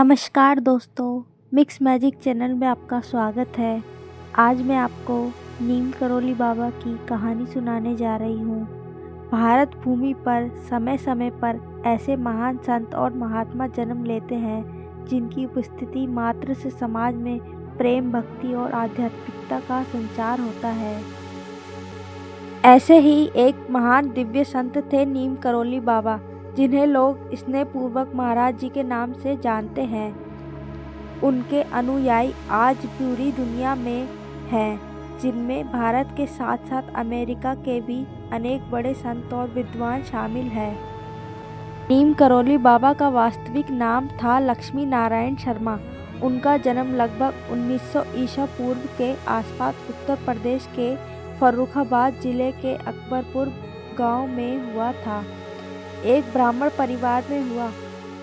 नमस्कार दोस्तों, mix magic channel में आपका स्वागत है। आज मैं आपको नीम करौली बाबा की कहानी सुनाने जा रही हूँ। भारत भूमि पर समय समय पर ऐसे महान संत और महात्मा जन्म लेते हैं जिनकी उपस्थिति मात्र से समाज में प्रेम, भक्ति और आध्यात्मिकता का संचार होता है। ऐसे ही एक महान दिव्य संत थे नीम करौली बाबा, जिन्हें लोग स्नेहपूर्वक महाराज जी के नाम से जानते हैं। उनके अनुयायी आज पूरी दुनिया में हैं, जिनमें भारत के साथ साथ अमेरिका के भी अनेक बड़े संत और विद्वान शामिल हैं। नीम करौली बाबा का वास्तविक नाम था लक्ष्मी नारायण शर्मा। उनका जन्म लगभग 1900 ईसा पूर्व के आसपास उत्तर प्रदेश के फर्रुखाबाद जिले के अकबरपुर गांव में हुआ था। एक ब्राह्मण परिवार में हुआ।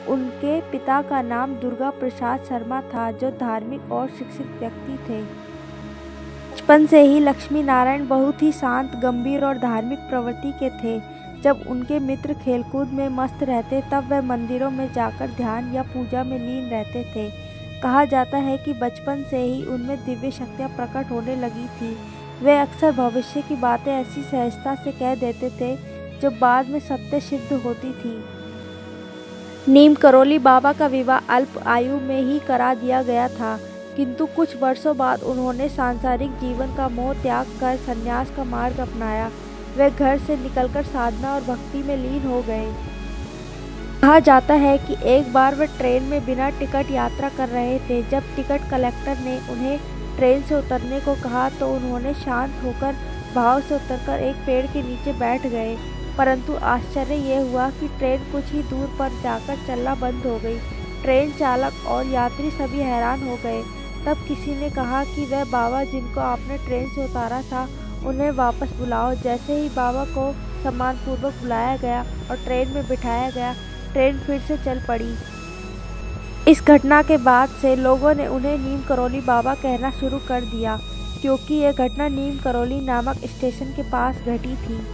उनके पिता का नाम दुर्गा प्रसाद शर्मा था, जो धार्मिक और शिक्षित व्यक्ति थे। बचपन से ही लक्ष्मी नारायण बहुत ही शांत, गंभीर और धार्मिक प्रवृत्ति के थे। जब उनके मित्र खेलकूद में मस्त रहते, तब वे मंदिरों में जाकर ध्यान या पूजा में लीन रहते थे। कहा जाता है कि बचपन से ही उनमें दिव्य शक्तियाँ प्रकट होने लगी थी। वे अक्सर भविष्य की बातें ऐसी सहजता से कह देते थे जो बाद में सत्य सिद्ध होती थी। नीम करौली बाबा का विवाह अल्प आयु में ही करा दिया गया था, किंतु कुछ वर्षों बाद उन्होंने सांसारिक जीवन का मोह त्याग कर संन्यास का मार्ग अपनाया। वे घर से निकलकर साधना और भक्ति में लीन हो गए। कहा जाता है कि एक बार वे ट्रेन में बिना टिकट यात्रा कर रहे थे। जब टिकट कलेक्टर ने उन्हें ट्रेन से उतरने को कहा तो उन्होंने शांत होकर भाव से उतरकर एक पेड़ के नीचे बैठ गए। परंतु आश्चर्य यह हुआ कि ट्रेन कुछ ही दूर पर जाकर चलना बंद हो गई। ट्रेन चालक और यात्री सभी हैरान हो गए। तब किसी ने कहा कि वह बाबा जिनको आपने ट्रेन से उतारा था, उन्हें वापस बुलाओ। जैसे ही बाबा को सम्मानपूर्वक बुलाया गया और ट्रेन में बिठाया गया, ट्रेन फिर से चल पड़ी। इस घटना के बाद से लोगों ने उन्हें नीम करौली बाबा कहना शुरू कर दिया, क्योंकि यह घटना नीम करौली नामक स्टेशन के पास घटी थी।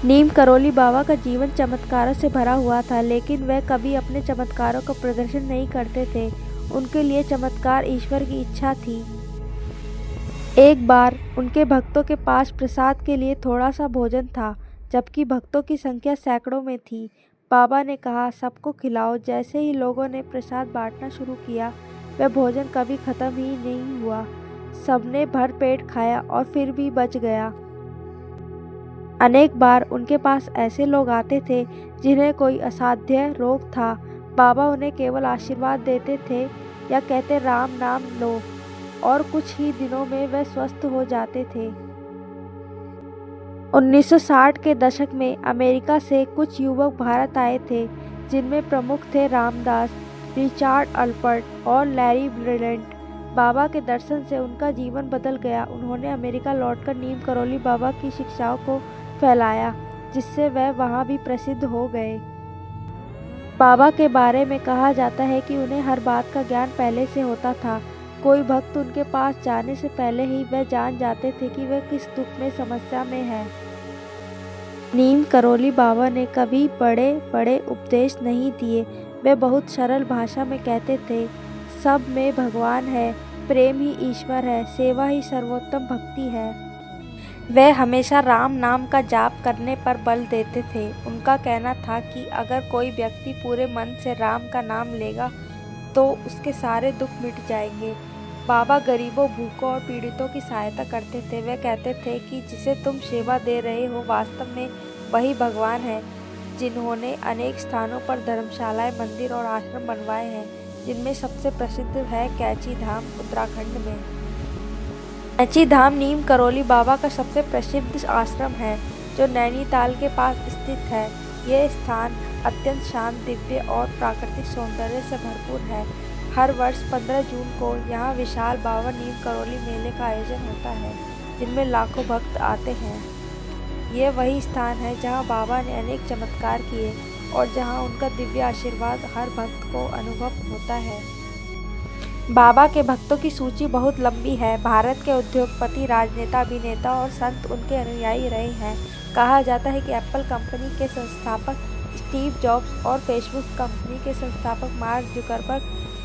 नीम करौली बाबा का जीवन चमत्कारों से भरा हुआ था, लेकिन वह कभी अपने चमत्कारों का प्रदर्शन नहीं करते थे। उनके लिए चमत्कार ईश्वर की इच्छा थी। एक बार उनके भक्तों के पास प्रसाद के लिए थोड़ा सा भोजन था, जबकि भक्तों की संख्या सैकड़ों में थी। बाबा ने कहा, सबको खिलाओ। जैसे ही लोगों ने प्रसाद बांटना शुरू किया, वह भोजन कभी खत्म ही नहीं हुआ। सबने भर पेट खाया और फिर भी बच गया। अनेक बार उनके पास ऐसे लोग आते थे जिन्हें कोई असाध्य रोग था। बाबा उन्हें केवल आशीर्वाद देते थे या कहते राम नाम लो, और कुछ ही दिनों में वे स्वस्थ हो जाते थे। 1960 के दशक में अमेरिका से कुछ युवक भारत आए थे, जिनमें प्रमुख थे रामदास, रिचार्ड अल्पर्ट और लैरी ब्रिलेंट। बाबा के दर्शन से उनका जीवन बदल गया। उन्होंने अमेरिका लौटकर नीम करौली बाबा की शिक्षाओं को फैलाया, जिससे वह वहाँ भी प्रसिद्ध हो गए। बाबा के बारे में कहा जाता है कि उन्हें हर बात का ज्ञान पहले से होता था। कोई भक्त उनके पास जाने से पहले ही वह जान जाते थे कि वह किस दुख में, समस्या में है। नीम करौली बाबा ने कभी बड़े बड़े उपदेश नहीं दिए। वे बहुत सरल भाषा में कहते थे, सब में भगवान है, प्रेम ही ईश्वर है, सेवा ही सर्वोत्तम भक्ति है। वे हमेशा राम नाम का जाप करने पर बल देते थे। उनका कहना था कि अगर कोई व्यक्ति पूरे मन से राम का नाम लेगा तो उसके सारे दुख मिट जाएंगे। बाबा गरीबों, भूखों और पीड़ितों की सहायता करते थे। वे कहते थे कि जिसे तुम सेवा दे रहे हो, वास्तव में वही भगवान है। जिन्होंने अनेक स्थानों पर धर्मशालाएं, मंदिर और आश्रम बनवाए हैं, जिनमें सबसे प्रसिद्ध है कैची धाम, उत्तराखंड में। कैची धाम नीम करौली बाबा का सबसे प्रसिद्ध आश्रम है, जो नैनीताल के पास स्थित है। यह स्थान अत्यंत शांत, दिव्य और प्राकृतिक सौंदर्य से भरपूर है। हर वर्ष 15 जून को यहाँ विशाल बाबा नीम करौली मेले का आयोजन होता है, जिनमें लाखों भक्त आते हैं। ये वही स्थान है जहाँ बाबा ने अनेक चमत्कार किए और जहाँ उनका दिव्य आशीर्वाद हर भक्त को अनुभव होता है। बाबा के भक्तों की सूची बहुत लंबी है। भारत के उद्योगपति, राजनेता, अभिनेता और संत उनके अनुयायी रहे हैं। कहा जाता है कि एप्पल कंपनी के संस्थापक स्टीव जॉब्स और फेसबुक कंपनी के संस्थापक मार्क जुकरबर्ग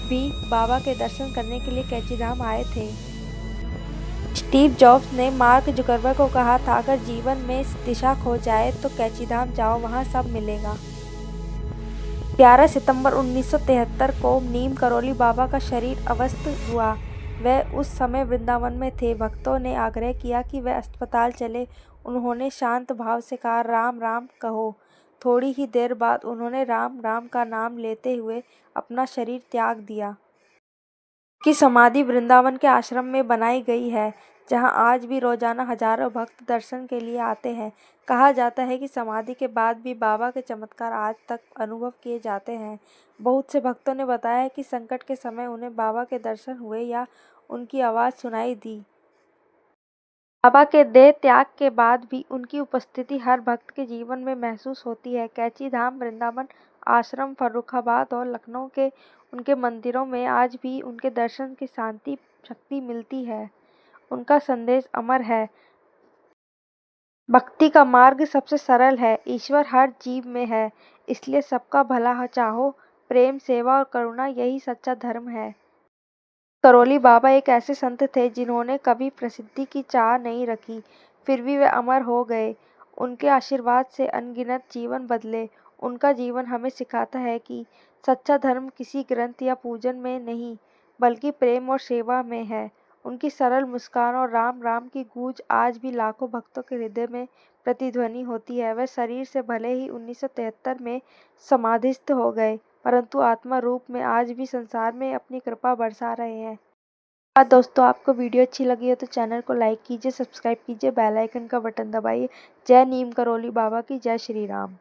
भी बाबा के दर्शन करने के लिए कैंचीधाम आए थे। स्टीव जॉब्स ने मार्क जुकरबर्ग को कहा था, अगर जीवन में दिशा खो जाए तो कैंचीधाम जाओ, वहां सब मिलेगा। 11 सितंबर 1973 को नीम करोली बाबा का शरीर अवस्थ हुआ। वह उस समय वृंदावन में थे। भक्तों ने आग्रह किया कि वह अस्पताल चले। उन्होंने शांत भाव से कहा, राम राम कहो। थोड़ी ही देर बाद उन्होंने राम राम का नाम लेते हुए अपना शरीर त्याग दिया। की समाधि वृंदावन के आश्रम में बनाई गई है, जहां आज भी रोजाना हजारों भक्त दर्शन के लिए आते हैं। कहा जाता है कि समाधि के बाद भी बाबा के चमत्कार आज तक अनुभव किए जाते हैं। बहुत से भक्तों ने बताया है कि संकट के समय उन्हें बाबा के दर्शन हुए या उनकी आवाज़ सुनाई दी। बाबा के देह त्याग के बाद भी उनकी उपस्थिति हर भक्त के जीवन में महसूस होती है। कैंचीधाम, वृंदावन आश्रम, फर्रुखाबाद और लखनऊ के उनके मंदिरों में आज भी उनके दर्शन की शांति शक्ति मिलती है। उनका संदेश अमर है। भक्ति का मार्ग सबसे सरल है। ईश्वर हर जीव में है, इसलिए सबका भला चाहो। प्रेम, सेवा और करुणा, यही सच्चा धर्म है। करोली बाबा एक ऐसे संत थे जिन्होंने कभी प्रसिद्धि की चाह नहीं रखी, फिर भी वे अमर हो गए। उनके आशीर्वाद से अनगिनत जीवन बदले। उनका जीवन हमें सिखाता है कि सच्चा धर्म किसी ग्रंथ या पूजन में नहीं, बल्कि प्रेम और सेवा में है। उनकी सरल मुस्कान और राम राम की गूंज आज भी लाखों भक्तों के हृदय में प्रतिध्वनि होती है। वे शरीर से भले ही 1973 में समाधिस्थ हो गए, परंतु आत्मा रूप में आज भी संसार में अपनी कृपा बरसा रहे हैं। दोस्तों, आपको वीडियो अच्छी लगी हो तो चैनल को लाइक कीजिए, सब्सक्राइब कीजिए, बेल आइकन का बटन दबाइए। जय नीम करोली बाबा की, जय श्री राम।